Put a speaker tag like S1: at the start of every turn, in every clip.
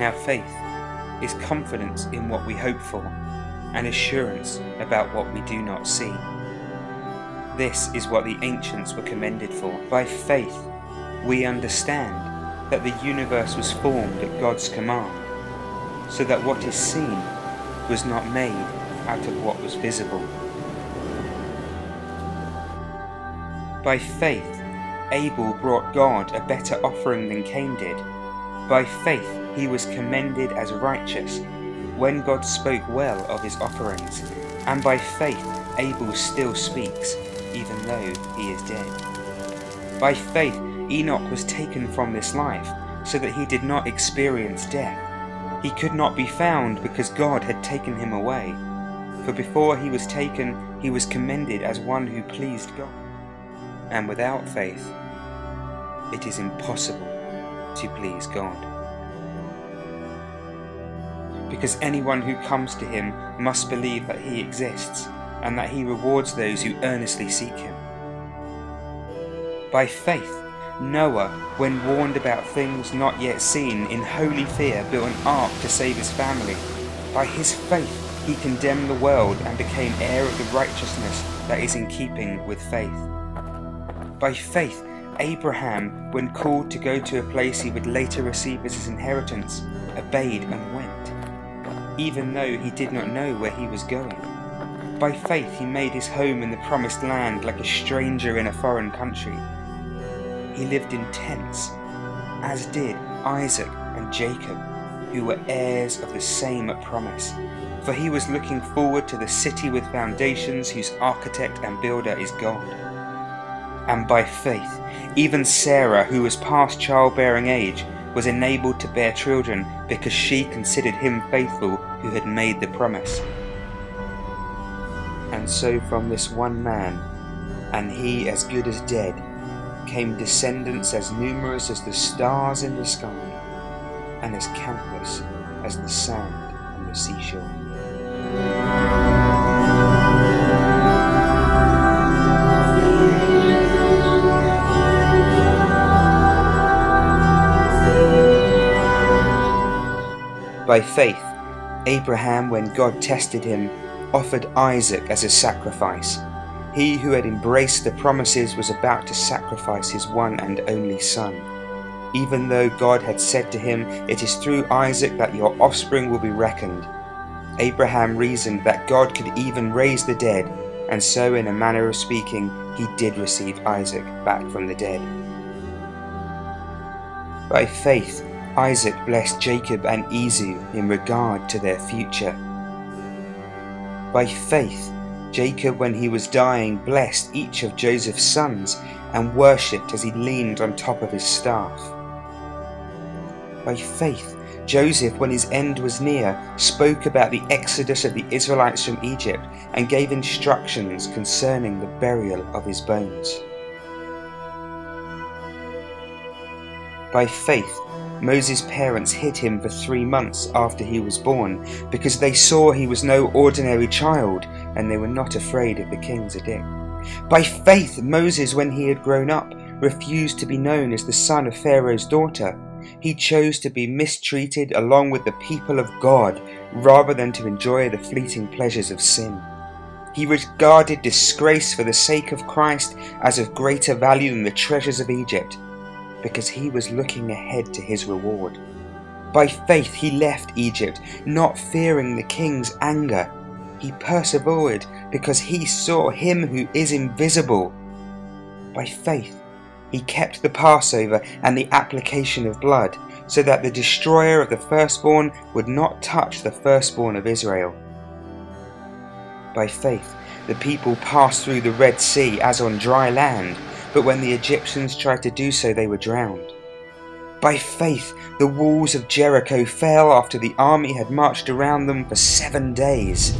S1: Now faith is confidence in what we hope for, and assurance about what we do not see. This is what the ancients were commended for. By faith we understand that the universe was formed at God's command, so that what is seen was not made out of what was visible. By faith Abel brought God a better offering than Cain did. By faith he was commended as righteous when God spoke well of his offerings, and by faith Abel still speaks, even though he is dead. By faith Enoch was taken from this life, so that he did not experience death. He could not be found because God had taken him away. For before he was taken, he was commended as one who pleased God. And without faith, it is impossible to please God. Because anyone who comes to him must believe that he exists, and that he rewards those who earnestly seek him. By faith, Noah, when warned about things not yet seen, in holy fear built an ark to save his family. By his faith he condemned the world and became heir of the righteousness that is in keeping with faith. By faith Abraham, when called to go to a place he would later receive as his inheritance, obeyed and went, even though he did not know where he was going. By faith he made his home in the promised land like a stranger in a foreign country. He lived in tents, as did Isaac and Jacob, who were heirs of the same promise. For he was looking forward to the city with foundations, whose architect and builder is God. And by faith, even Sarah, who was past childbearing age, was enabled to bear children, because she considered him faithful who had made the promise. And so from this one man, and he as good as dead, came descendants as numerous as the stars in the sky, and as countless as the sand on the seashore. By faith, Abraham, when God tested him, offered Isaac as a sacrifice. He who had embraced the promises was about to sacrifice his one and only son, even though God had said to him, "It is through Isaac that your offspring will be reckoned." Abraham reasoned that God could even raise the dead, and so, in a manner of speaking, he did receive Isaac back from the dead. By faith, Isaac blessed Jacob and Esau in regard to their future. By faith, Jacob, when he was dying, blessed each of Joseph's sons and worshipped as he leaned on top of his staff. By faith, Joseph, when his end was near, spoke about the exodus of the Israelites from Egypt and gave instructions concerning the burial of his bones. By faith, Moses' parents hid him for 3 months after he was born, because they saw he was no ordinary child, and they were not afraid of the king's edict. By faith, Moses, when he had grown up, refused to be known as the son of Pharaoh's daughter. He chose to be mistreated along with the people of God, rather than to enjoy the fleeting pleasures of sin. He regarded disgrace for the sake of Christ as of greater value than the treasures of Egypt, because he was looking ahead to his reward. By faith he left Egypt, not fearing the king's anger. He persevered because he saw him who is invisible. By faith he kept the Passover and the application of blood, so that the destroyer of the firstborn would not touch the firstborn of Israel. By faith the people passed through the Red Sea as on dry land, but when the Egyptians tried to do so, they were drowned. By faith, the walls of Jericho fell after the army had marched around them for 7 days.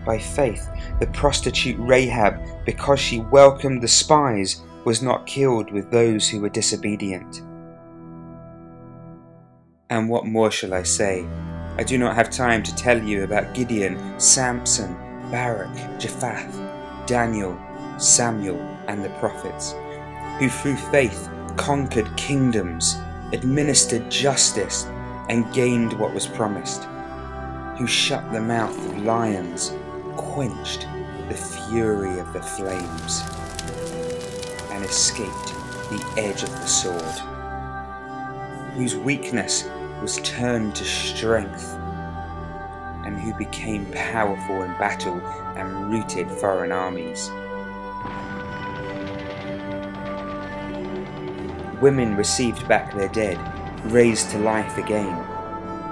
S1: By faith, the prostitute Rahab, because she welcomed the spies, was not killed with those who were disobedient. And what more shall I say? I do not have time to tell you about Gideon, Samson, Barak, Jephthah, Daniel, Samuel, and the prophets, who through faith conquered kingdoms, administered justice and gained what was promised, who shut the mouth of lions, quenched the fury of the flames, and escaped the edge of the sword, whose weakness was turned to strength, and who became powerful in battle and routed foreign armies. Women received back their dead, raised to life again.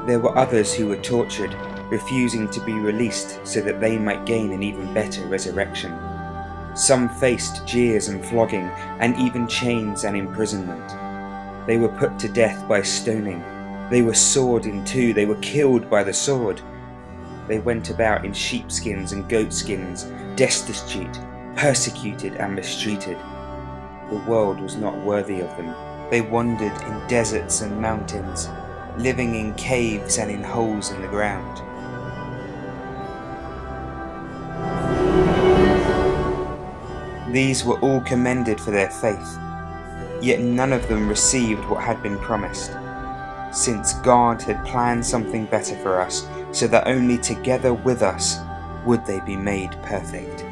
S1: There were others who were tortured, refusing to be released so that they might gain an even better resurrection. Some faced jeers and flogging, and even chains and imprisonment. They were put to death by stoning. They were sawed in two. They were killed by the sword. They went about in sheepskins and goatskins, destitute, persecuted and mistreated. The world was not worthy of them. They wandered in deserts and mountains, living in caves and in holes in the ground. These were all commended for their faith, yet none of them received what had been promised, since God had planned something better for us, so that only together with us would they be made perfect.